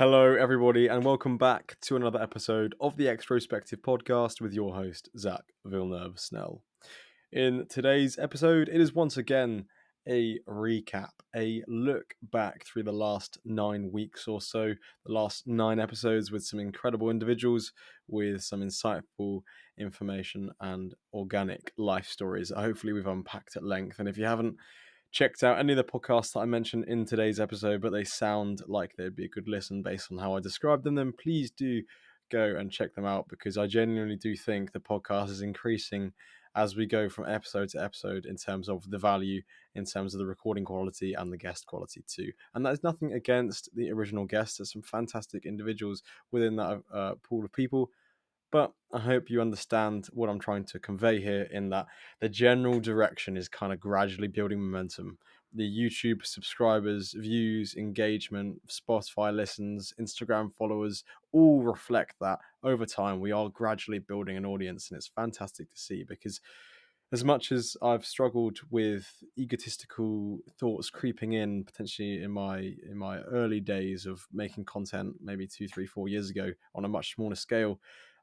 Hello, everybody, and welcome back to another episode of the Extrospective Podcast with your host, Zach Villeneuve Snell. In today's episode, it is once again a recap, a look back through the last 9 weeks or so, the last 9 episodes with some incredible individuals, with some insightful information and organic life stories that hopefully we've unpacked at length. And if you haven't checked out any of the podcasts that I mentioned in today's episode, but they sound like they'd be a good listen based on how I described them, then please do go and check them out, because I genuinely do think the podcast is increasing as we go from episode to episode in terms of the value, in terms of the recording quality and the guest quality too. And that is nothing against the original guests. There's some fantastic individuals within that pool of people. But I hope you understand what I'm trying to convey here, in that the general direction is kind of gradually building momentum. The YouTube subscribers, views, engagement, Spotify listens, Instagram followers all reflect that over time we are gradually building an audience, and it's fantastic to see, because as much as I've struggled with egotistical thoughts creeping in potentially in my early days of making content, maybe 2, 3, 4 years ago on a much smaller scale,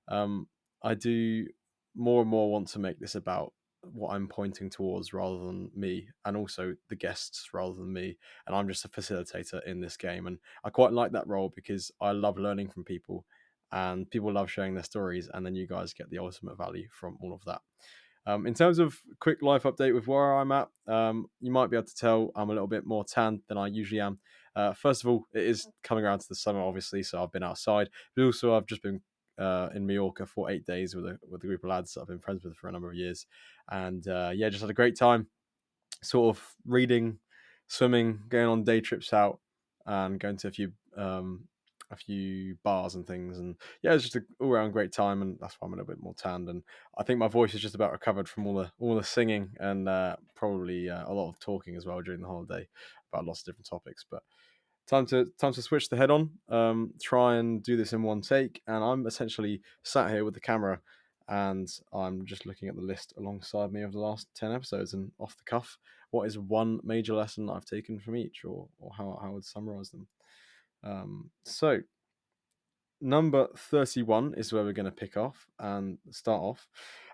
um, I do more and more want to make this about what I'm pointing towards rather than me, and also the guests rather than me. And I'm just a facilitator in this game, and I quite like that role because I love learning from people, and people love sharing their stories, and then you guys get the ultimate value from all of that. In terms of quick life update with where I'm at, you might be able to tell I'm a little bit more tanned than I usually am. First of all, it is coming around to the summer, obviously, so I've been outside. But also, I've just been in Mallorca for 8 days with a group of lads that I've been friends with for a number of years, and yeah, just had a great time. Sort of reading, swimming, going on day trips out, and going to a few bars and things. And yeah, it's just an all around great time, and that's why I'm a little bit more tanned. And I think my voice is just about recovered from all the singing, and probably a lot of talking as well during the holiday about lots of different topics. But time to switch the head on. Try and do this in one take, and I'm essentially sat here with the camera, and I'm just looking at the list alongside me of the last 10 episodes, and off the cuff, what is one major lesson that I've taken from each, or how I would summarize them. So number 31 is where we're going to pick off and start off,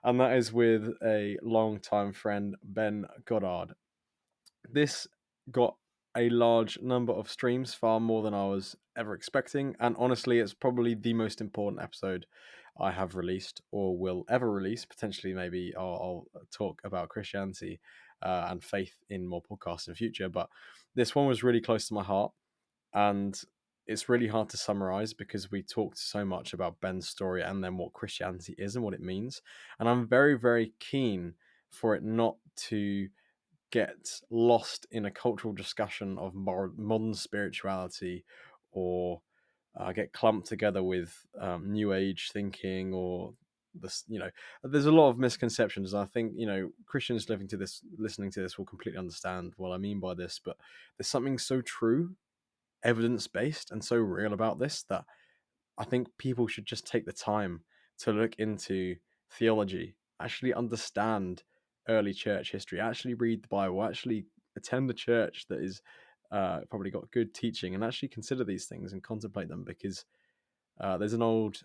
and that is with a long-time friend, Ben Goddard. This got a large number of streams, far more than I was ever expecting, and honestly, it's probably the most important episode I have released or will ever release. Potentially, maybe I'll talk about Christianity and faith in more podcasts in the future, but this one was really close to my heart, and it's really hard to summarize because we talked so much about Ben's story and then what Christianity is and what it means, and I'm very, very keen for it not to get lost in a cultural discussion of modern spirituality, or get clumped together with new age thinking, or this. There's a lot of misconceptions. I think Christians listening to this will completely understand what I mean by this. But there's something so true, evidence based, and so real about this that I think people should just take the time to look into theology, actually understand early church history, actually read the Bible, actually attend a church that is probably got good teaching, and actually consider these things and contemplate them. Because there's an old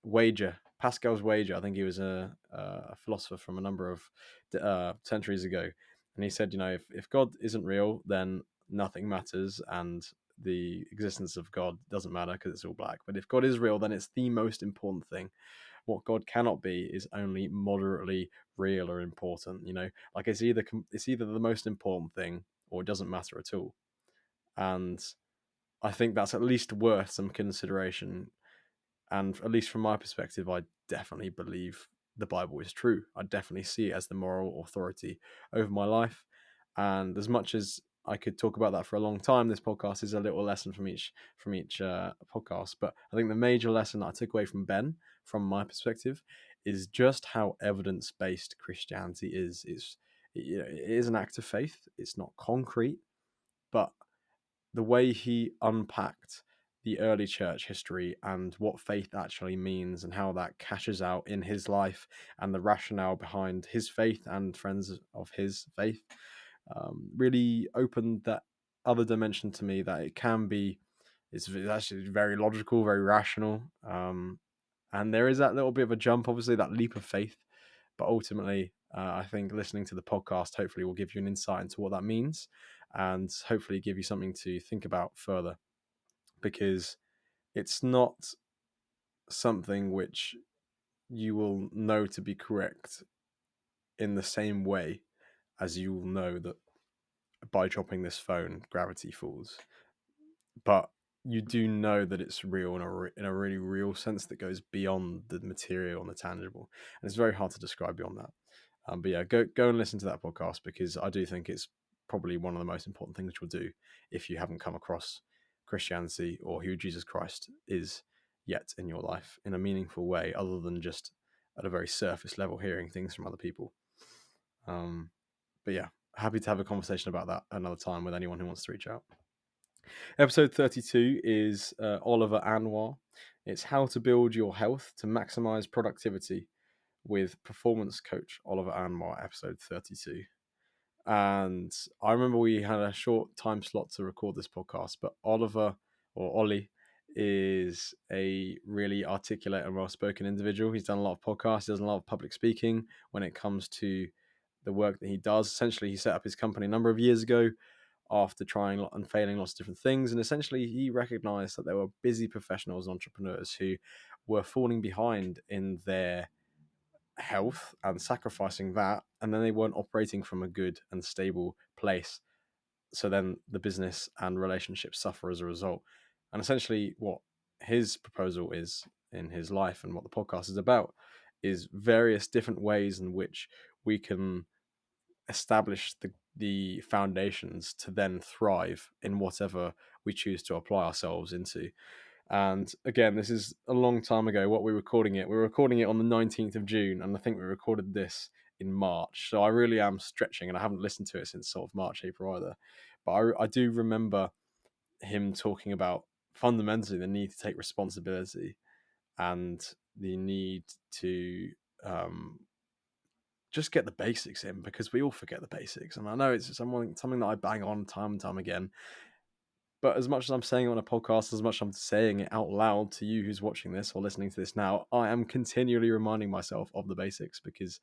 wager, Pascal's wager. I think he was a philosopher from a number of centuries ago, and he said, if God isn't real, then nothing matters, and the existence of God doesn't matter because it's all black. But if God is real, then it's the most important thing. What God cannot be is only moderately real or important. Like it's either the most important thing or it doesn't matter at all. And I think that's at least worth some consideration. And at least from my perspective, I definitely believe the Bible is true. I definitely see it as the moral authority over my life. And as much as I could talk about that for a long time, this podcast is a little lesson from each podcast. But I think the major lesson that I took away from Ben, from my perspective, is just how evidence based Christianity is. It is an act of faith. It's not concrete, but the way he unpacked the early church history and what faith actually means and how that cashes out in his life, and the rationale behind his faith and friends of his faith, really opened that other dimension to me, that it can be It's actually very logical, very rational. And there is that little bit of a jump, obviously, that leap of faith. But ultimately, I think listening to the podcast hopefully will give you an insight into what that means, and hopefully give you something to think about further, because it's not something which you will know to be correct in the same way as you will know that by dropping this phone, gravity falls. But you do know that it's real in a really real sense that goes beyond the material and the tangible. And it's very hard to describe beyond that. But yeah, go and listen to that podcast, because I do think it's probably one of the most important things you'll do if you haven't come across Christianity or who Jesus Christ is yet in your life in a meaningful way, other than just at a very surface level hearing things from other people. But yeah, happy to have a conversation about that another time with anyone who wants to reach out. Episode 32 is Oliver Anwar. It's how to build your health to maximize productivity with performance coach Oliver Anwar, episode 32. And I remember we had a short time slot to record this podcast, but Oliver, or Ollie, is a really articulate and well-spoken individual. He's done a lot of podcasts, he does a lot of public speaking when it comes to the work that he does. Essentially, he set up his company a number of years ago after trying and failing lots of different things. And essentially, he recognized that there were busy professionals and entrepreneurs who were falling behind in their health and sacrificing that, and then they weren't operating from a good and stable place. So then the business and relationships suffer as a result. And essentially, what his proposal is in his life and what the podcast is about is various different ways in which we can establish the foundations to then thrive in whatever we choose to apply ourselves into. And again, this is a long time ago. What we're recording it, we're recording it on the 19th of June, and I think we recorded this in March. So I really am stretching, and I haven't listened to it since sort of March, April either. But I do remember him talking about fundamentally the need to take responsibility and the need to just get the basics in, because we all forget the basics. And I know it's something that I bang on time and time again. But as much as I'm saying it on a podcast, as much as I'm saying it out loud to you who's watching this or listening to this now, I am continually reminding myself of the basics, because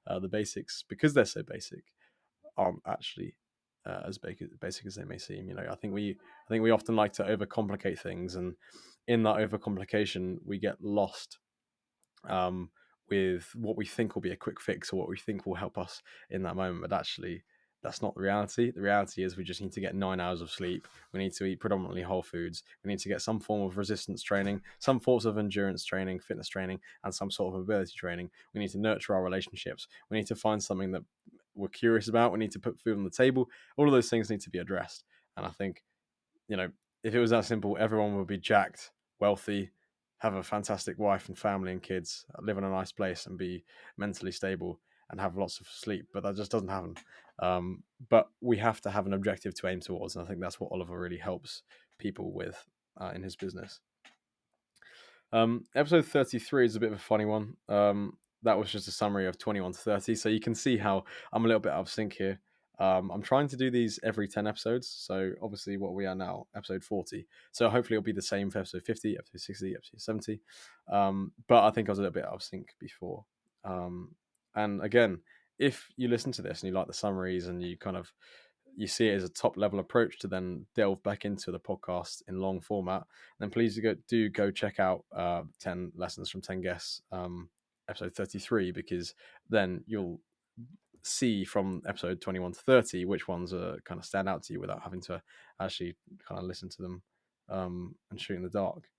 the basics, because they're so basic, aren't actually as basic as they may seem. You know, I think we often like to overcomplicate things, and in that overcomplication, we get lost um, with what we think will be a quick fix or what we think will help us in that moment. But actually, that's not the reality. The reality is we just need to get 9 hours of sleep. We need to eat predominantly whole foods. We need to get some form of resistance training, some forms of endurance training, fitness training, and some sort of ability training. We need to nurture our relationships. We need to find something that we're curious about. We need to put food on the table. All of those things need to be addressed. And I think, you know, if it was that simple, everyone would be jacked, wealthy, have a fantastic wife and family and kids, live in a nice place, and be mentally stable and have lots of sleep. But that just doesn't happen. But we have to have an objective to aim towards, and I think that's what Oliver really helps people with in his business. Episode 33 is a bit of a funny one. That was just a summary of 21 to 30, so you can see how I'm a little bit out of sync here. I'm trying to do these every 10 episodes, so obviously what we are now, episode 40. So hopefully it'll be the same for episode 50, episode 60, episode 70. But I think I was a little bit out of sync before. And again, if you listen to this and you like the summaries and you see it as a top level approach to then delve back into the podcast in long format, then please do go check out 10 lessons from 10 guests, episode 33, because then you'll see from episode 21 to 30 which ones are kind of stand out to you without having to actually kind of listen to them and shoot in the dark.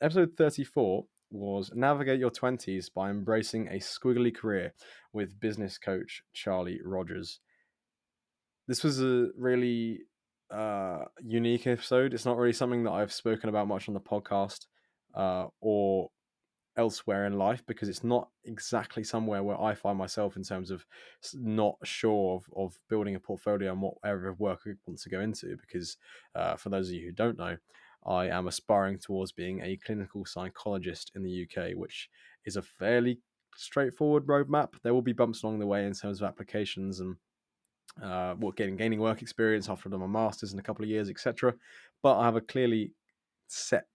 Episode 34 was Navigate Your 20s by Embracing a Squiggly Career with business coach Charlie Rogers. This was a really unique episode. It's not really something that I've spoken about much on the podcast or elsewhere in life, because it's not exactly somewhere where I find myself in terms of not sure of building a portfolio and what area of work I want to go into. Because for those of you who don't know, I am aspiring towards being a clinical psychologist in the UK, which is a fairly straightforward roadmap. There will be bumps along the way in terms of applications and gaining work experience after I've done my masters in a couple of years, etc. But I have a clearly set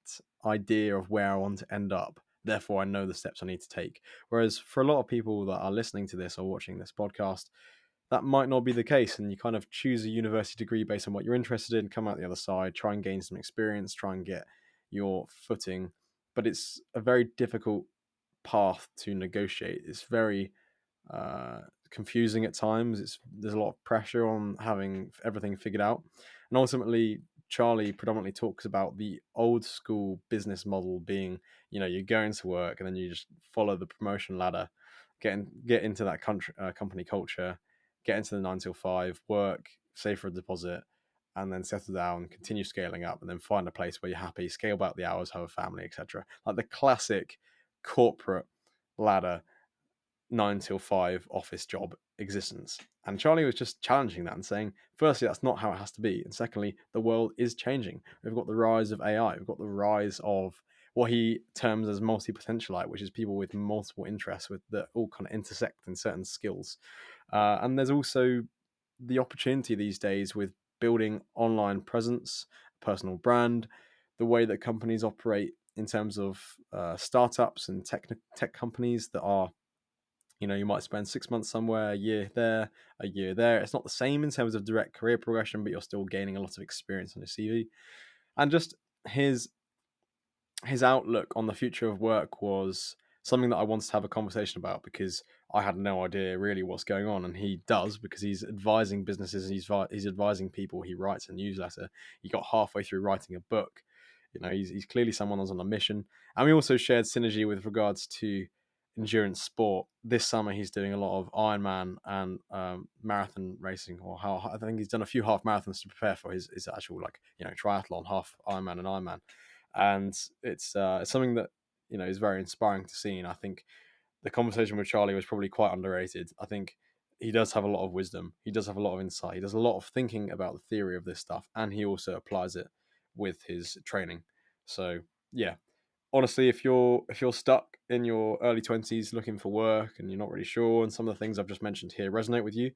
idea of where I want to end up. Therefore, I know the steps I need to take. Whereas for a lot of people that are listening to this or watching this podcast, that might not be the case. And you kind of choose a university degree based on what you're interested in, come out the other side, try and gain some experience, try and get your footing. But it's a very difficult path to negotiate. It's very uh, confusing at times. There's a lot of pressure on having everything figured out, and ultimately, Charlie predominantly talks about the old school business model being, you go into work and then you just follow the promotion ladder, get into that company culture, get into the 9 till 5, work, save for a deposit, and then settle down, continue scaling up, and then find a place where you're happy, scale back the hours, have a family, etc. Like the classic corporate ladder 9 till 5 office job existence. And Charlie was just challenging that and saying, firstly, that's not how it has to be. And secondly, the world is changing. We've got the rise of AI. We've got the rise of what he terms as multi-potentialite, which is people with multiple interests that all kind of intersect in certain skills. And there's also the opportunity these days with building online presence, personal brand, the way that companies operate in terms of startups and tech companies that are, you might spend 6 months somewhere, a year there, a year there. It's not the same in terms of direct career progression, but you're still gaining a lot of experience on your CV. And just his his outlook on the future of work was something that I wanted to have a conversation about, because I had no idea really what's going on, and he does, because he's advising businesses, and he's advising people. He writes a newsletter. He got halfway through writing a book. He's clearly someone who's on a mission. And we also shared synergy with regards to endurance sport. This summer he's doing a lot of Ironman and marathon racing, or how I think he's done a few half marathons to prepare for his actual, triathlon, half Ironman and Ironman. And it's something that is very inspiring to see. And I think the conversation with Charlie was probably quite underrated. I think he does have a lot of wisdom. He does have a lot of insight. He does a lot of thinking about the theory of this stuff, and he also applies it with his training. So yeah, honestly, if you're stuck in your early 20s looking for work and you're not really sure, and some of the things I've just mentioned here resonate with you,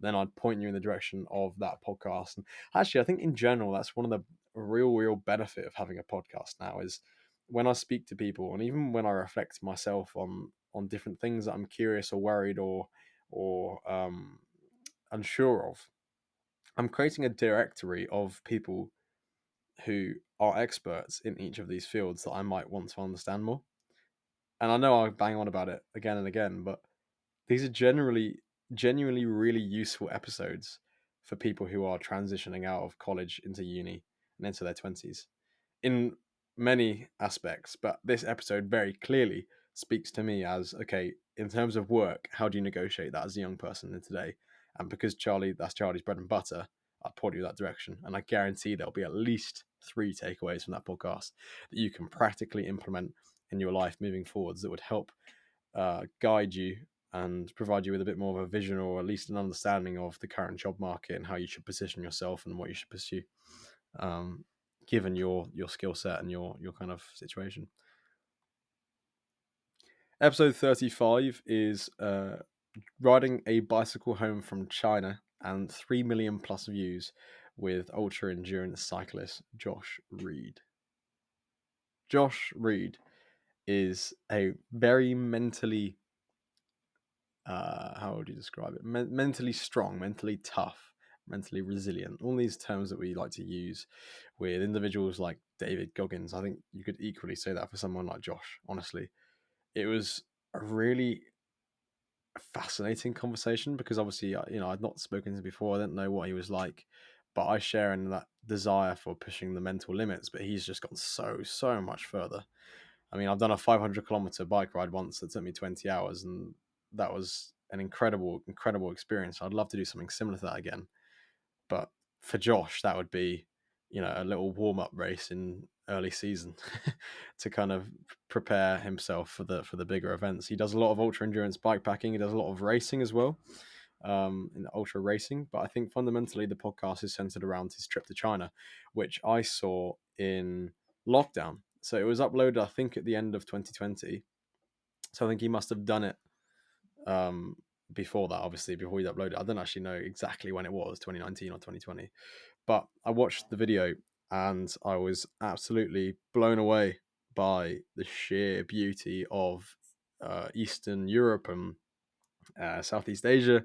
then I'd point you in the direction of that podcast. And actually, I think in general, that's one of the real benefit of having a podcast now, is when I speak to people, and even when I reflect myself on different things that I'm curious or worried or unsure of, I'm creating a directory of people who are experts in each of these fields that I might want to understand more. And I know I bang on about it again and again, but these are genuinely really useful episodes for people who are transitioning out of college into uni and into their 20s in many aspects. But this episode very clearly speaks to me as, okay, in terms of work, how do you negotiate that as a young person in today? And because that's Charlie's bread and butter, I'll point you that direction. And I guarantee there'll be at least 3 takeaways from that podcast that you can practically implement in your life moving forwards, that would help guide you and provide you with a bit more of a vision, or at least an understanding of the current job market and how you should position yourself and what you should pursue, um, given your skill set and your kind of situation. Episode 35 is riding a bicycle home from China, and 3 million plus views, with ultra endurance cyclist Josh Reed. Josh Reed is a very mentally how would you describe it? Mentally strong, mentally tough, mentally resilient. All these terms that we like to use with individuals like David Goggins. I think you could equally say that for someone like Josh. Honestly, it was a really fascinating conversation, because obviously, I'd not spoken to him before. I didn't know what he was like, but I share in that desire for pushing the mental limits. But he's just gone so much further. I mean, I've done a 500-kilometer bike ride once that took me 20 hours, and that was an incredible experience. I'd love to do something similar to that again. But for Josh, that would be, a little warm-up race in early season to kind of prepare himself for the bigger events. He does a lot of ultra endurance bikepacking. He does a lot of racing as well, in ultra racing. But I think fundamentally the podcast is centered around his trip to China, which I saw in lockdown. So it was uploaded, I think, at the end of 2020. So I think he must have done it before that, obviously, before he'd uploaded. I don't actually know exactly when it was, 2019 or 2020, but I watched the video and I was absolutely blown away by the sheer beauty of Eastern Europe and Southeast Asia,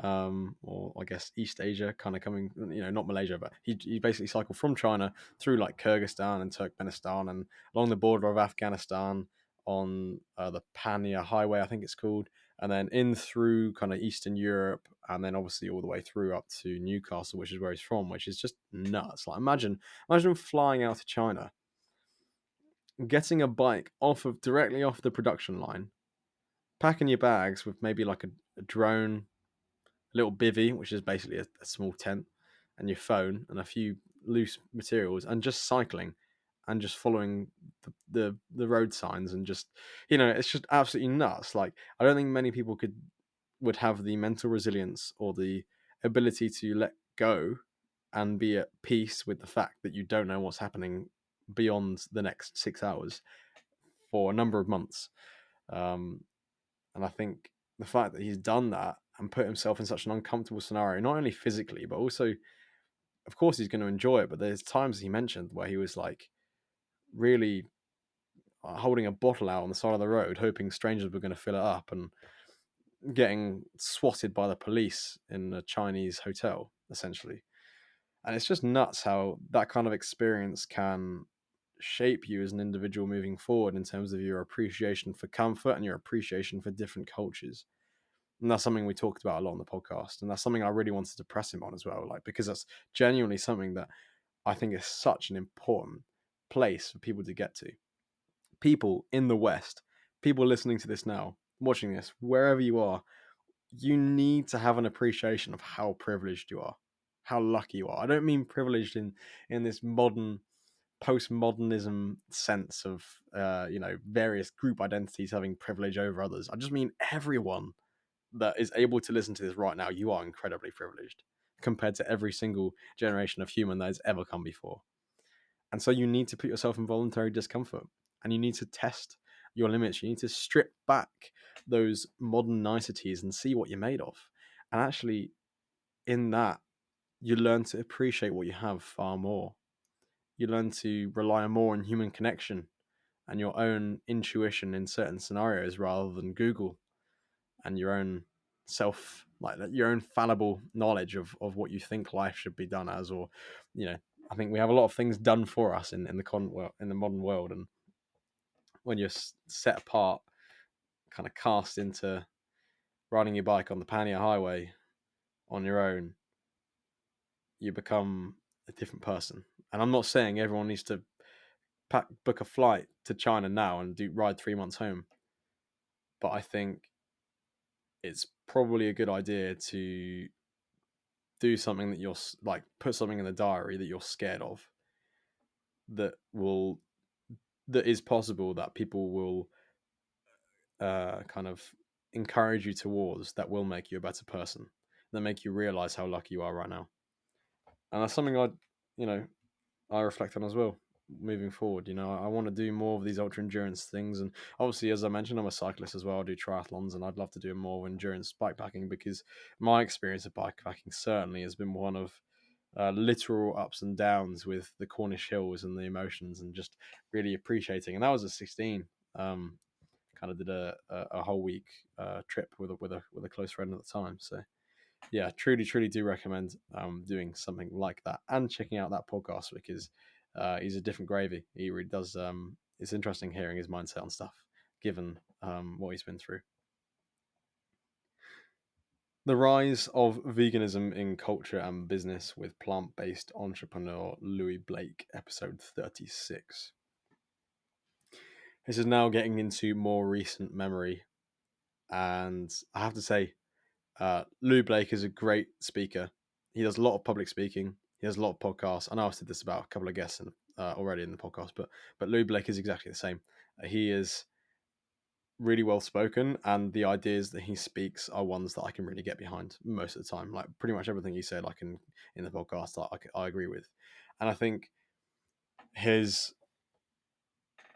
or I guess East Asia, kind of coming, not Malaysia, but he basically cycled from China through like Kyrgyzstan and Turkmenistan and along the border of Afghanistan on the Pania Highway, I think it's called, and then in through kind of Eastern Europe, and then obviously all the way through up to Newcastle, which is where he's from, which is just nuts. Like imagine flying out to China, getting a bike directly off the production line, packing your bags with maybe like a drone, a little bivy, which is basically a small tent, and your phone and a few loose materials, and just cycling and just following the road signs, and just it's just absolutely nuts. Like, I don't think many people would have the mental resilience or the ability to let go and be at peace with the fact that you don't know what's happening beyond the next 6 hours for a number of months. And I think the fact that he's done that and put himself in such an uncomfortable scenario, not only physically, but also, of course, he's going to enjoy it. But there's times he mentioned where he was like really holding a bottle out on the side of the road, hoping strangers were going to fill it up, and getting swatted by the police in a Chinese hotel, essentially. And it's just nuts how that kind of experience can shape you as an individual moving forward in terms of your appreciation for comfort and your appreciation for different cultures. And that's something we talked about a lot on the podcast. And that's something I really wanted to press him on as well, like, because that's genuinely something that I think is such an important place for people to get to. People in the West, people listening to this now, watching this, wherever you are, you need to have an appreciation of how privileged you are, how lucky you are. I don't mean privileged in this modern postmodernism sense of various group identities having privilege over others. I just mean everyone that is able to listen to this right now, you are incredibly privileged compared to every single generation of human that has ever come before. And so you need to put yourself in voluntary discomfort, and you need to test your limits. You need to strip back those modern niceties and see what you're made of. And actually, in that, you learn to appreciate what you have far more. You learn to rely more on human connection and your own intuition in certain scenarios rather than Google and your own your own fallible knowledge of what you think life should be done as. Or I think we have a lot of things done for us in the modern world, and when you're set apart, kind of cast into riding your bike on the Pania Highway on your own, you become a different person. And I'm not saying everyone needs to book a flight to China now and ride 3 months home, but I think it's probably a good idea to do something that you're like, put something in the diary that you're scared of, that is possible, that people will kind of encourage you towards, that will make you a better person, that make you realize how lucky you are right now. And that's something I reflect on as well moving forward. I want to do more of these ultra endurance things, and obviously, as I mentioned, I'm a cyclist as well. I do triathlons, and I'd love to do more endurance bikepacking, because my experience of bikepacking certainly has been one of literal ups and downs with the Cornish hills and the emotions, and just really appreciating. And that was at 16. Kind of did a whole week trip with a close friend at the time. So yeah, truly do recommend doing something like that and checking out that podcast, because he's a different gravy. He really does. It's interesting hearing his mindset on stuff, given what he's been through. The rise of veganism in culture and business with plant-based entrepreneur Louis Blake, episode 36. This is now getting into more recent memory, and I have to say, Louis Blake is a great speaker. He does a lot of public speaking. He has a lot of podcasts. I know I've said this about a couple of guests already in the podcast, but Louis Blake is exactly the same. He is really well spoken, and the ideas that he speaks are ones that I can really get behind most of the time. Like, pretty much everything he said, like in the podcast, I agree with. And I think his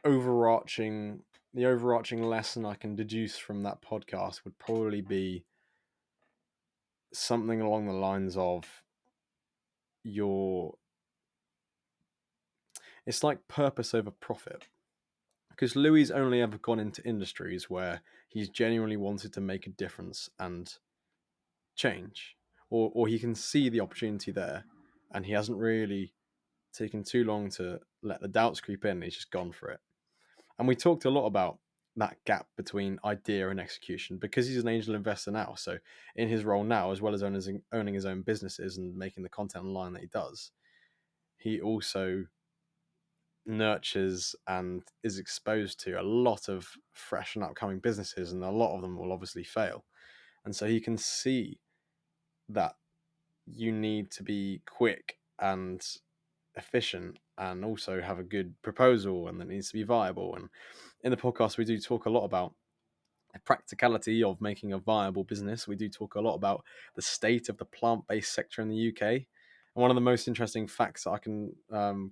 overarching lesson I can deduce from that podcast would probably be something along the lines of it's like purpose over profit. Because Louis only ever gone into industries where he's genuinely wanted to make a difference and change, or he can see the opportunity there, and he hasn't really taken too long to let the doubts creep in. He's just gone for it. And we talked a lot about that gap between idea and execution because he's an angel investor now. So in his role now, as well as owning his own businesses and making the content online that he does, he also nurtures and is exposed to a lot of fresh and upcoming businesses, and a lot of them will obviously fail. And so he can see that you need to be quick and efficient and also have a good proposal, and that needs to be viable. And in the podcast, we do talk a lot about the practicality of making a viable business. We do talk a lot about the state of the plant-based sector in the UK. And one of the most interesting facts that I can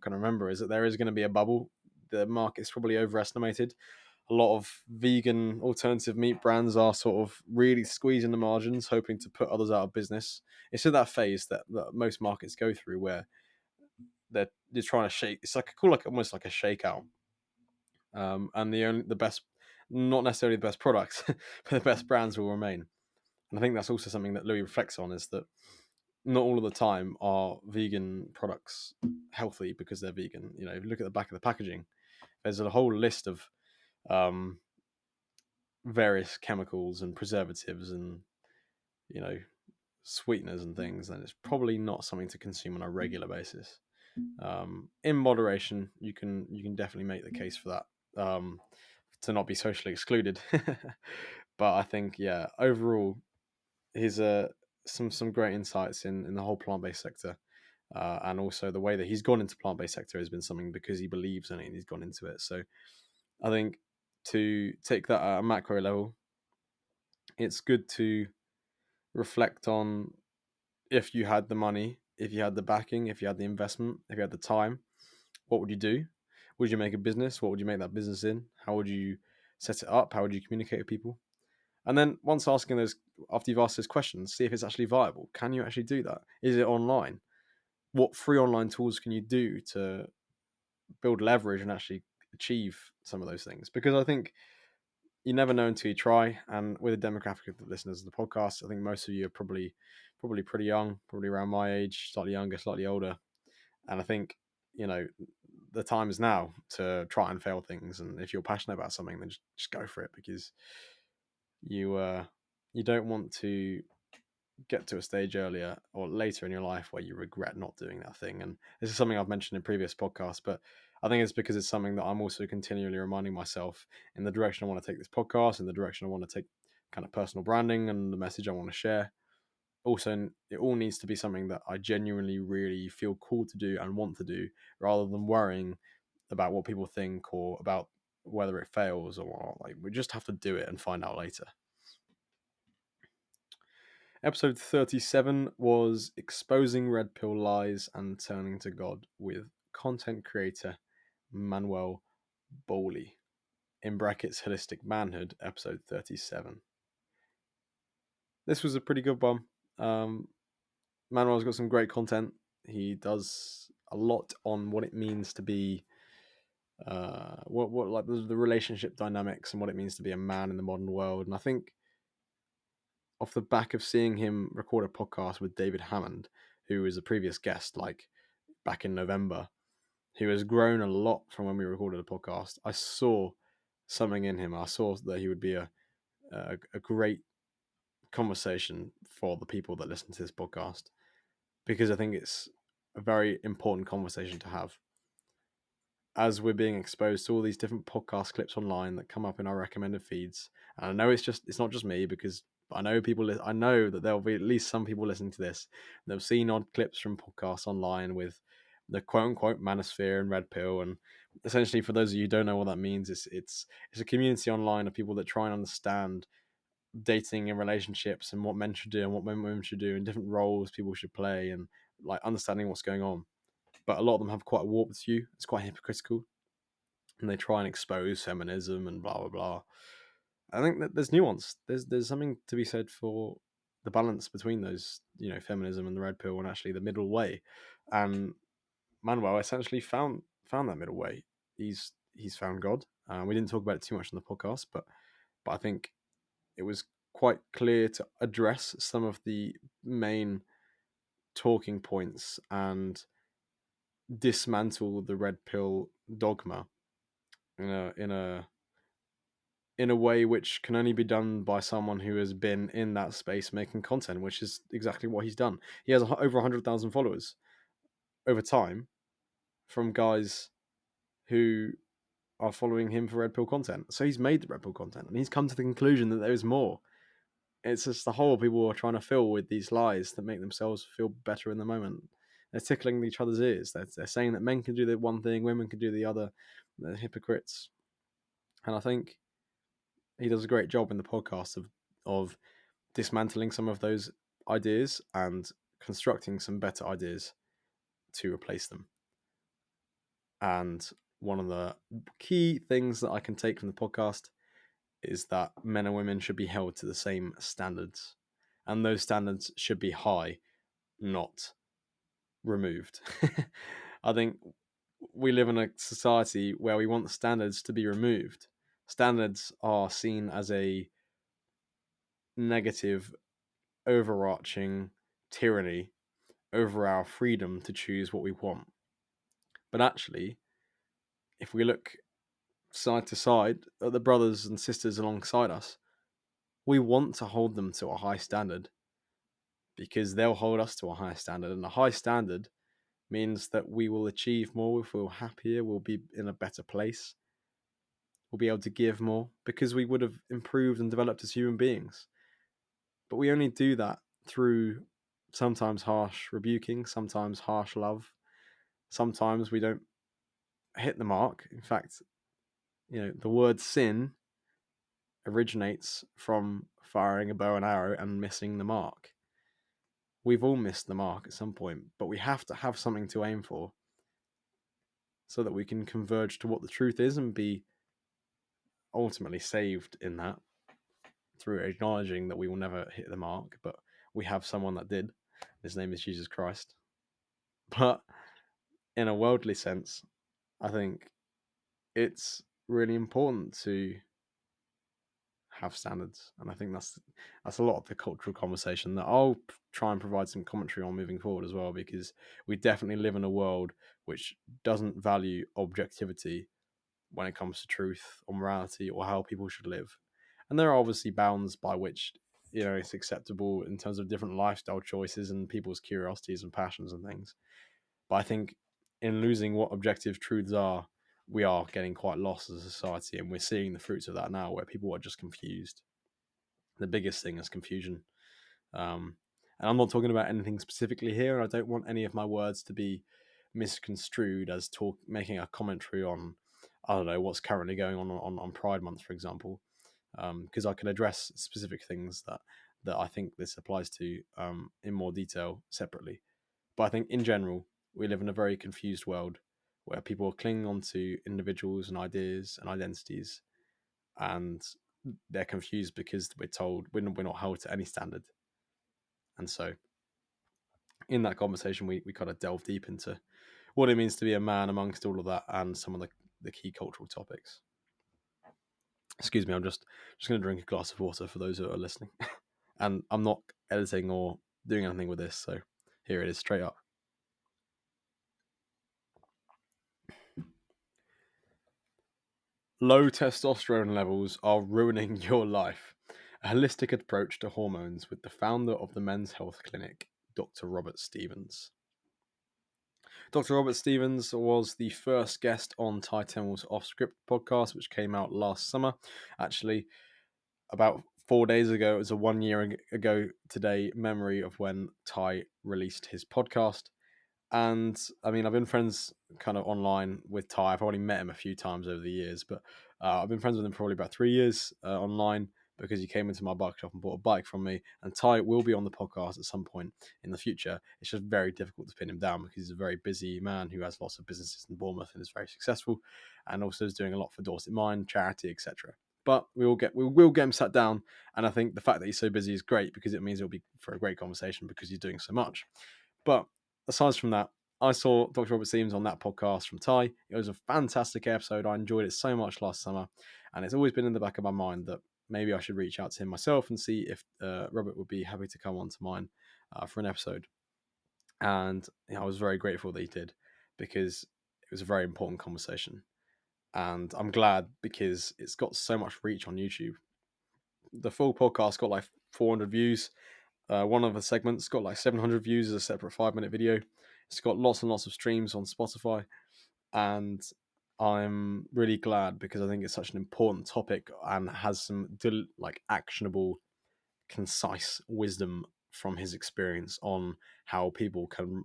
remember is that there is going to be a bubble. The market's probably overestimated. A lot of vegan alternative meat brands are sort of really squeezing the margins, hoping to put others out of business. It's in that phase that most markets go through where they're trying to shake. It's like almost like a shakeout. And the best, not necessarily the best products, but the best brands will remain. And I think that's also something that Louis reflects on, is that not all of the time are vegan products healthy because they're vegan. You know, if you look at the back of the packaging, there's a whole list of um, various chemicals and preservatives and, you know, sweeteners and things, and it's probably not something to consume on a regular basis. In moderation, you can definitely make the case for that, to not be socially excluded. But I think, yeah, overall, he's some great insights in the whole plant-based sector, and also the way that he's gone into plant-based sector has been something because he believes in it and he's gone into it. So I think to take that at a macro level, it's good to reflect on, if you had the money, if you had the backing, if you had the investment, if you had the time, what would you do? Would you make a business? What would you make that business in? How would you set it up? How would you communicate with people? And then once asking those, after you've asked those questions, see if it's actually viable. Can you actually do that? Is it online? What free online tools can you do to build leverage and actually achieve some of those things? Because I think you never know until you try. And with the demographic of the listeners of the podcast, I think most of you are probably pretty young, probably around my age, slightly younger, slightly older. And I think, you know, the time is now to try and fail things. And if you're passionate about something, then just go for it, because you don't want to get to a stage earlier or later in your life where you regret not doing that thing. And this is something I've mentioned in previous podcasts, but I think it's because it's something that I'm also continually reminding myself in the direction I want to take this podcast, in the direction I want to take kind of personal branding and the message I want to share. Also, it all needs to be something that I genuinely really feel called to do and want to do, rather than worrying about what people think or about whether it fails or not. Like, we just have to do it and find out later. Episode 37 was Exposing Red Pill Lies and Turning to God with content creator Manuel Bowley, in brackets Holistic Manhood, episode 37. This was a pretty good one. Manuel's got some great content. He does a lot on what it means to be what like the relationship dynamics and what it means to be a man in the modern world. And I think off the back of seeing him record a podcast with David Hammond, who was a previous guest, like back in November, who has grown a lot from when we recorded a podcast, I saw something in him. I saw that he would be a great conversation for the people that listen to this podcast, because I think it's a very important conversation to have. As we're being exposed to all these different podcast clips online that come up in our recommended feeds, and I know it's not just me, because I know I know that there'll be at least some people listening to this. They've seen odd clips from podcasts online with the quote unquote manosphere and red pill, and essentially, for those of you who don't know what that means, it's a community online of people that try and understand dating and relationships and what men should do and what women should do and different roles people should play, and like understanding what's going on. But a lot of them have quite a warped view. It's quite hypocritical, and they try and expose feminism and blah blah blah. I think that there's nuance. There's something to be said for the balance between those, feminism and the red pill, and actually the middle way. And Manuel essentially found that middle way. He's found God. We didn't talk about it too much on the podcast, but I think it was quite clear to address some of the main talking points and dismantle the red pill dogma in a way which can only be done by someone who has been in that space making content, which is exactly what he's done. He has over 100,000 followers over time from guys who are following him for red pill content. So he's made the red pill content, and he's come to the conclusion that there is more. It's just the hole people are trying to fill with these lies that make themselves feel better in the moment. They're tickling each other's ears. They're saying that men can do the one thing, women can do the other. They're hypocrites. And I think he does a great job in the podcast of dismantling some of those ideas and constructing some better ideas to replace them. And one of the key things that I can take from the podcast is that men and women should be held to the same standards. And those standards should be high, not removed. I think we live in a society where we want standards to be removed. Standards are seen as a negative, overarching tyranny over our freedom to choose what we want. But actually, if we look side to side at the brothers and sisters alongside us, we want to hold them to a high standard because they'll hold us to a high standard. And a high standard means that we will achieve more, we'll feel happier, we'll be in a better place, we'll be able to give more because we would have improved and developed as human beings. But we only do that through sometimes harsh rebuking, sometimes harsh love. Sometimes we don't hit the mark. In fact, the word sin originates from firing a bow and arrow and missing the mark. We've all missed the mark at some point, but we have to have something to aim for so that we can converge to what the truth is and be ultimately saved in that through acknowledging that we will never hit the mark, but we have someone that did. His name is Jesus Christ. But in a worldly sense, I think it's really important to have standards, and I think that's a lot of the cultural conversation that I'll try and provide some commentary on moving forward as well, because we definitely live in a world which doesn't value objectivity when it comes to truth or morality or how people should live. And there are obviously bounds by which it's acceptable in terms of different lifestyle choices and people's curiosities and passions and things. But I think in losing what objective truths are, we are getting quite lost as a society, and we're seeing the fruits of that now, where people are just confused. The biggest thing is confusion. And I'm not talking about anything specifically here, and I don't want any of my words to be misconstrued as making a commentary on, I don't know, what's currently going on Pride Month, for example, because I can address specific things that I think this applies to in more detail separately. But I think in general, we live in a very confused world where people are clinging on to individuals and ideas and identities, and they're confused because we're told we're not held to any standard. And so in that conversation, we kind of delve deep into what it means to be a man amongst all of that and some of the key cultural topics. Excuse me, I'm just going to drink a glass of water for those who are listening. And I'm not editing or doing anything with this, so here it is, straight up. Low testosterone levels are ruining your life. A holistic approach to hormones with the founder of the Men's Health Clinic, Dr. Robert Stevens. Dr. Robert Stevens was the first guest on Ty Temmel's Off Script podcast, which came out last summer. Actually, about 4 days ago, it was a 1 year ago today memory of when Ty released his podcast. And I mean, I've been friends kind of online with Ty. I've already met him a few times over the years, but I've been friends with him for probably about 3 years online, because he came into my bike shop and bought a bike from me. And Ty will be on the podcast at some point in the future. It's just very difficult to pin him down because he's a very busy man who has lots of businesses in Bournemouth and is very successful, and also is doing a lot for Dorset Mine, charity, etc. But we will get him sat down, and I think the fact that he's so busy is great because it means it'll be for a great conversation because he's doing so much. But aside from that, I saw Dr. Robert Seams on that podcast from Ty. It was a fantastic episode. I enjoyed it so much last summer, and it's always been in the back of my mind that maybe I should reach out to him myself and see if Robert would be happy to come on to mine for an episode. And I was very grateful that he did because it was a very important conversation. And I'm glad because it's got so much reach on YouTube. The full podcast got like 400 views. One of the segments got like 700 views as a separate 5-minute video. It's got lots and lots of streams on Spotify, and I'm really glad because I think it's such an important topic and has some like actionable, concise wisdom from his experience on how people can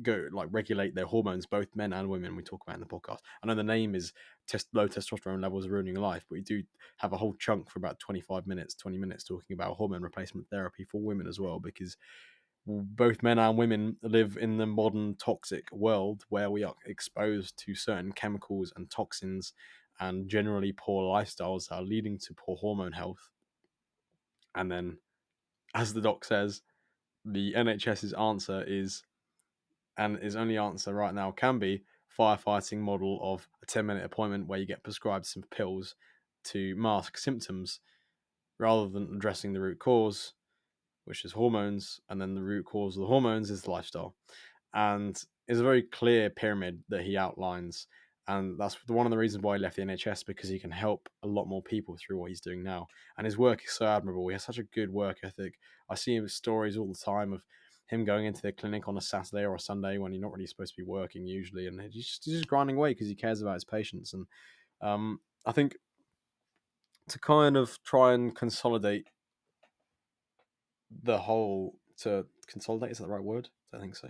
go like regulate their hormones, both men and women. We talk about in the podcast. I know the name is low testosterone levels ruining your life, but we do have a whole chunk for about 20 minutes talking about hormone replacement therapy for women as well, because both men and women live in the modern toxic world where we are exposed to certain chemicals and toxins and generally poor lifestyles that are leading to poor hormone health. And then, as the doc says, the NHS's answer is, and his only answer right now can be, firefighting model of a 10-minute appointment where you get prescribed some pills to mask symptoms rather than addressing the root cause, which is hormones, and then the root cause of the hormones is lifestyle. And it's a very clear pyramid that he outlines, and that's one of the reasons why he left the NHS, because he can help a lot more people through what he's doing now. And his work is so admirable. He has such a good work ethic. I see him stories all the time of him going into the clinic on a Saturday or a Sunday when you're not really supposed to be working usually, and he's just grinding away because he cares about his patients. And I think to kind of try and consolidate the whole, to consolidate, is that the right word? I think so.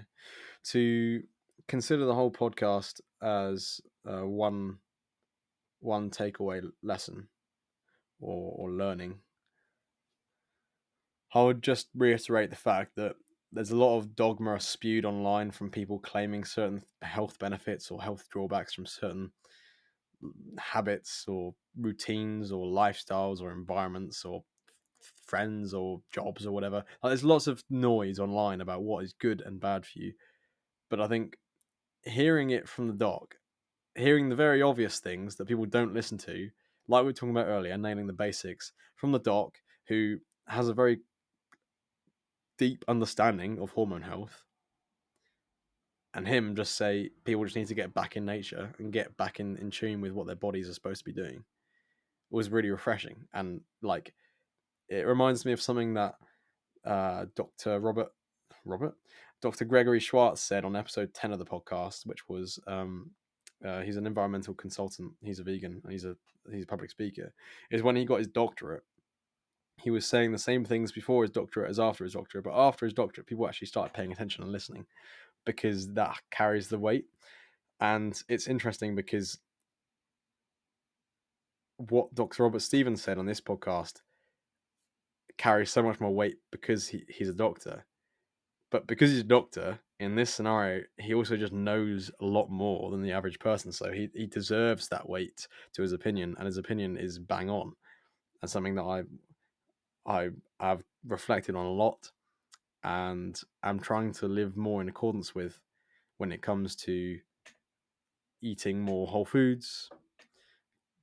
To consider the whole podcast as one takeaway lesson or learning, I would just reiterate the fact that there's a lot of dogma spewed online from people claiming certain health benefits or health drawbacks from certain habits or routines or lifestyles or environments or friends or jobs or whatever. Like, there's lots of noise online about what is good and bad for you. But I think hearing it from the doc, hearing the very obvious things that people don't listen to, like we were talking about earlier, nailing the basics, from the doc, who has a very deep understanding of hormone health, and him just say people just need to get back in nature and get back in tune with what their bodies are supposed to be doing, was really refreshing. And like, it reminds me of something that Dr. Gregory Schwartz said on episode 10 of the podcast, which was he's an environmental consultant, he's a vegan, and he's a public speaker. Is when he got his doctorate, he was saying the same things before his doctorate as after his doctorate, but after his doctorate, people actually started paying attention and listening because that carries the weight. And it's interesting because what Dr. Robert Stevens said on this podcast carries so much more weight because he's a doctor. But because he's a doctor, in this scenario, he also just knows a lot more than the average person. So he deserves that weight to his opinion, and his opinion is bang on. And something that I've reflected on a lot, and I'm trying to live more in accordance with when it comes to eating more whole foods,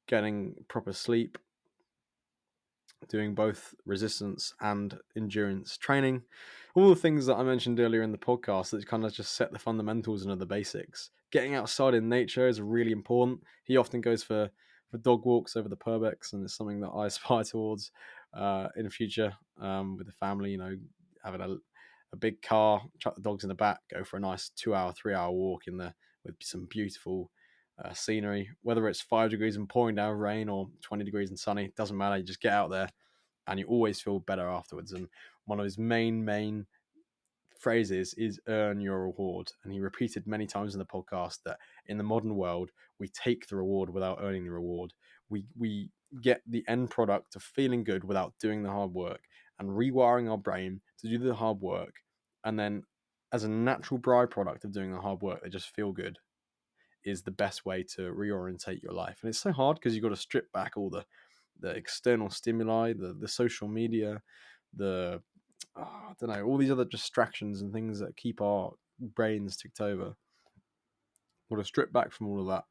getting proper sleep, doing both resistance and endurance training, all the things that I mentioned earlier in the podcast that kind of just set the fundamentals and the basics. Getting outside in nature is really important. He often goes for dog walks over the Purbex, and it's something that I aspire towards in the future with the family. You know, having a big car, chuck the dogs in the back, go for a nice 2-hour, 3-hour walk in there with some beautiful scenery, whether it's 5 degrees and pouring down rain or 20 degrees and sunny, doesn't matter. You just get out there and you always feel better afterwards. And one of his main phrases is earn your reward. And he repeated many times in the podcast that in the modern world, we take the reward without earning the reward. We get the end product of feeling good without doing the hard work and rewiring our brain to do the hard work. And then as a natural byproduct of doing the hard work, they just feel good, is the best way to reorientate your life. And it's so hard because you've got to strip back all the the external stimuli, the social media, the I don't know, all these other distractions and things that keep our brains ticked over. We'll strip back from all of that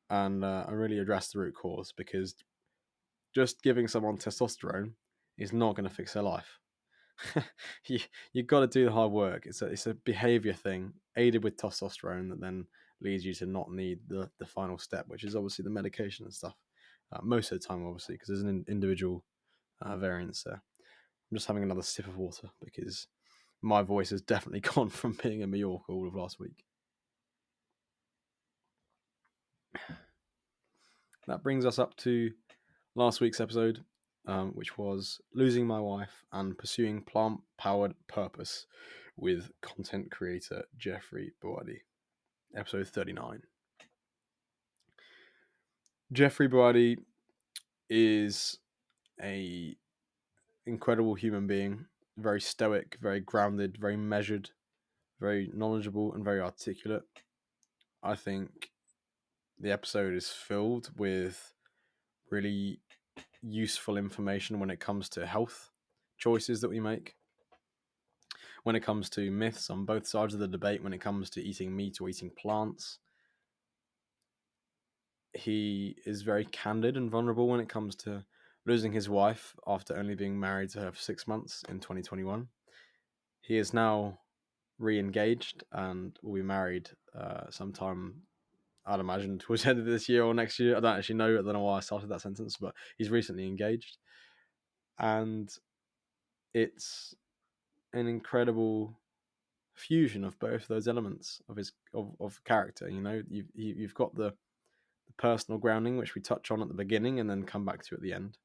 and really address the root cause, because just giving someone testosterone is not going to fix their life. you you've got to do the hard work. It's a behavior thing aided with testosterone that then leads you to not need the final step, which is obviously the medication and stuff. Most of the time, obviously, because there's an individual variance there. I'm just having another sip of water because my voice has definitely gone from being in Mallorca all of last week. That brings us up to last week's episode, which was losing my wife and pursuing plant-powered purpose with content creator Jeffrey Boadi. Episode 39. Jeffrey Boadi is a incredible human being, very stoic, very grounded, very measured, very knowledgeable, and very articulate. I think the episode is filled with really useful information when it comes to health choices that we make, when it comes to myths on both sides of the debate, when it comes to eating meat or eating plants. He is very candid and vulnerable when it comes to losing his wife after only being married to her for 6 months in 2021. He is now re-engaged and will be married sometime, I'd imagine, towards the end of this year or next year. I don't actually know. I don't know why I started that sentence, but he's recently engaged. And it's an incredible fusion of both those elements of his of character. You know, you've got the personal grounding, which we touch on at the beginning and then come back to at the end.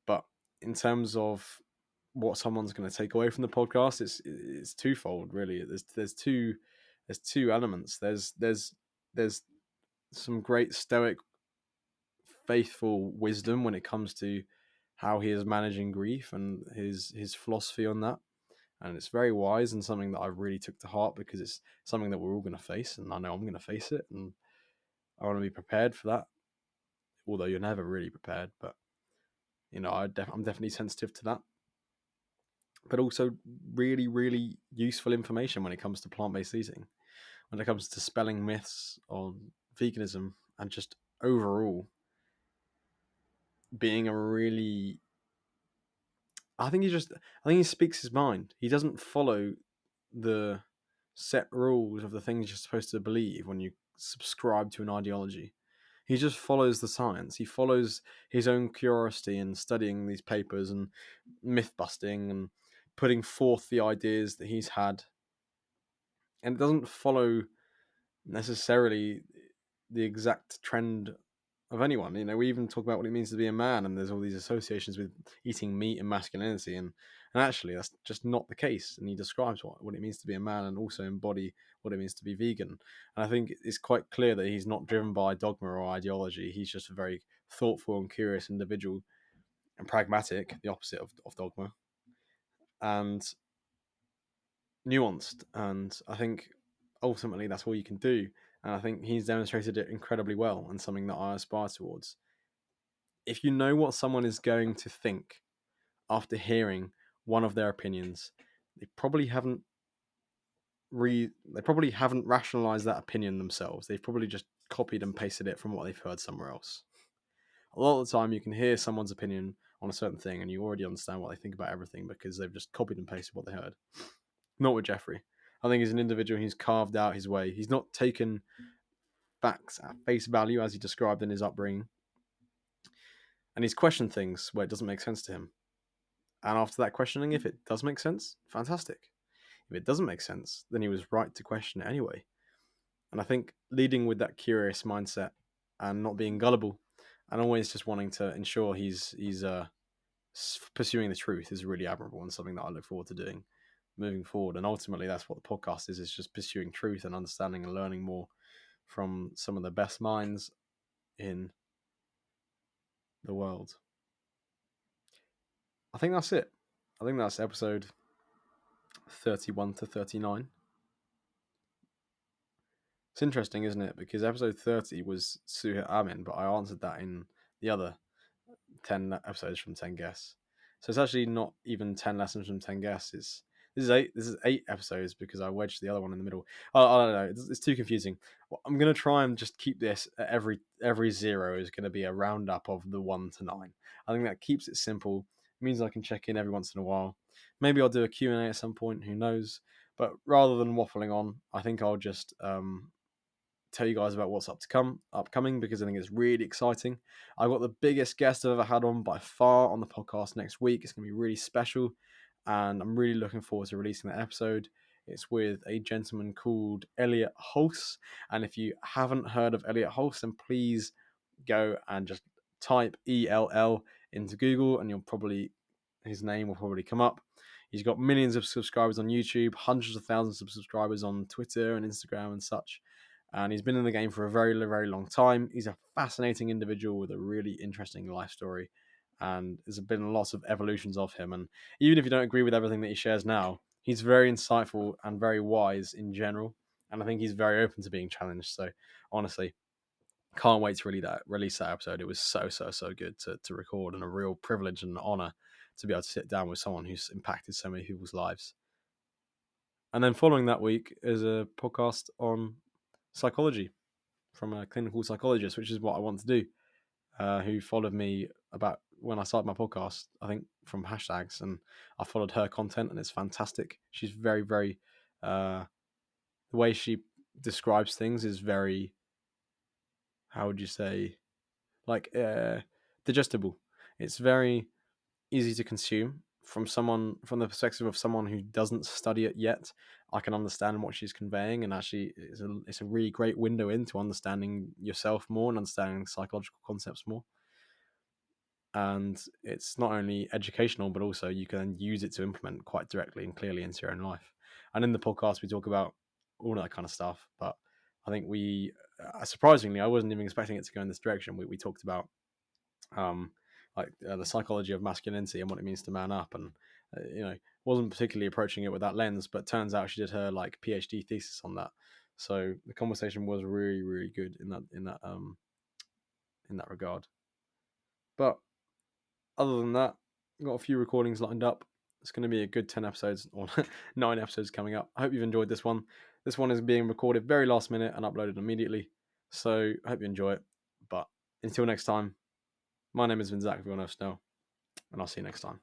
But in terms of what someone's going to take away from the podcast, it's twofold, really. There's two elements. There's some great stoic, faithful wisdom when it comes to how he is managing grief and his philosophy on that. And it's very wise and something that I really took to heart, because it's something that we're all going to face, and I know I'm going to face it, and I want to be prepared for that. Although you're never really prepared, but you know, I'm definitely sensitive to that. But also really, really useful information when it comes to plant-based eating, when it comes to dispelling myths on veganism, and just overall being a really, I think he speaks his mind. He doesn't follow the set rules of the things you're supposed to believe when you subscribe to an ideology. He just follows the science. He follows his own curiosity in studying these papers and myth busting and putting forth the ideas that he's had. And it doesn't follow necessarily the exact trend of anyone. You know, we even talk about what it means to be a man, and there's all these associations with eating meat and masculinity, and actually that's just not the case. And he describes what it means to be a man and also embody what it means to be vegan. And I think it's quite clear that he's not driven by dogma or ideology. He's just a very thoughtful and curious individual, and pragmatic, the opposite of dogma, and nuanced. And I think ultimately that's all you can do. And I think he's demonstrated it incredibly well, and something that I aspire towards. If you know what someone is going to think after hearing one of their opinions, they probably haven't rationalized that opinion themselves. They've probably just copied and pasted it from what they've heard somewhere else. A lot of the time you can hear someone's opinion on a certain thing and you already understand what they think about everything, because they've just copied and pasted what they heard. Not with Jeffrey. I think he's an individual who's carved out his way. He's not taken facts at face value as he described in his upbringing, and he's questioned things where it doesn't make sense to him. And after that questioning, if it does make sense, fantastic. If it doesn't make sense, then he was right to question it anyway. And I think leading with that curious mindset and not being gullible, and always just wanting to ensure he's pursuing the truth, is really admirable, and something that I look forward to doing moving forward. And ultimately, that's what the podcast is just pursuing truth and understanding and learning more from some of the best minds in the world. I think that's it. I think that's episode 31 to 39. It's interesting, isn't it? Because episode 30 was Suha Amin, but I answered that in the other 10 episodes from 10 guests. So it's actually not even 10 lessons from 10 guests. This is eight episodes because I wedged the other one in the middle. I don't know. It's too confusing. Well, I'm gonna try and just keep this at every zero is gonna be a roundup of the 1 to 9. I think that keeps it simple. It means I can check in every once in a while. Maybe I'll do a Q&A at some point. Who knows? But rather than waffling on, I think I'll just tell you guys about what's upcoming, because I think it's really exciting. I've got the biggest guest I've ever had on by far on the podcast next week. It's going to be really special, and I'm really looking forward to releasing that episode. It's with a gentleman called Elliot Hulse, and if you haven't heard of Elliot Hulse, then please go and just type ELL into Google, and his name will probably come up. He's got millions of subscribers on YouTube, hundreds of thousands of subscribers on Twitter and Instagram and such. And he's been in the game for a very, very long time. He's a fascinating individual with a really interesting life story. And there's been lots of evolutions of him. And even if you don't agree with everything that he shares now, he's very insightful and very wise in general. And I think he's very open to being challenged. So honestly, can't wait to release that episode. It was so good to record, and a real privilege and an honor to be able to sit down with someone who's impacted so many people's lives. And then following that week is a podcast on psychology from a clinical psychologist, which is what I want to do, who followed me about when I started my podcast, I think from hashtags, and I followed her content, and it's fantastic. She's very, the way she describes things is very, how would you say, like digestible. It's very easy to consume from the perspective of someone who doesn't study it yet. I can understand what she's conveying, and actually it's a really great window into understanding yourself more and understanding psychological concepts more. And it's not only educational, but also you can use it to implement quite directly and clearly into your own life. And in the podcast we talk about all that kind of stuff, but I think surprisingly, I wasn't even expecting it to go in this direction. We talked about the psychology of masculinity and what it means to man up, and wasn't particularly approaching it with that lens, but turns out she did her PhD thesis on that. So the conversation was really good in that regard. But other than that, I've got a few recordings lined up. It's going to be a good 10 episodes or 9 episodes coming up. I hope you've enjoyed this one. This one is being recorded very last minute and uploaded immediately, so I hope you enjoy it. But until next time, my name has been Zach Villeneuve Snell, and I'll see you next time.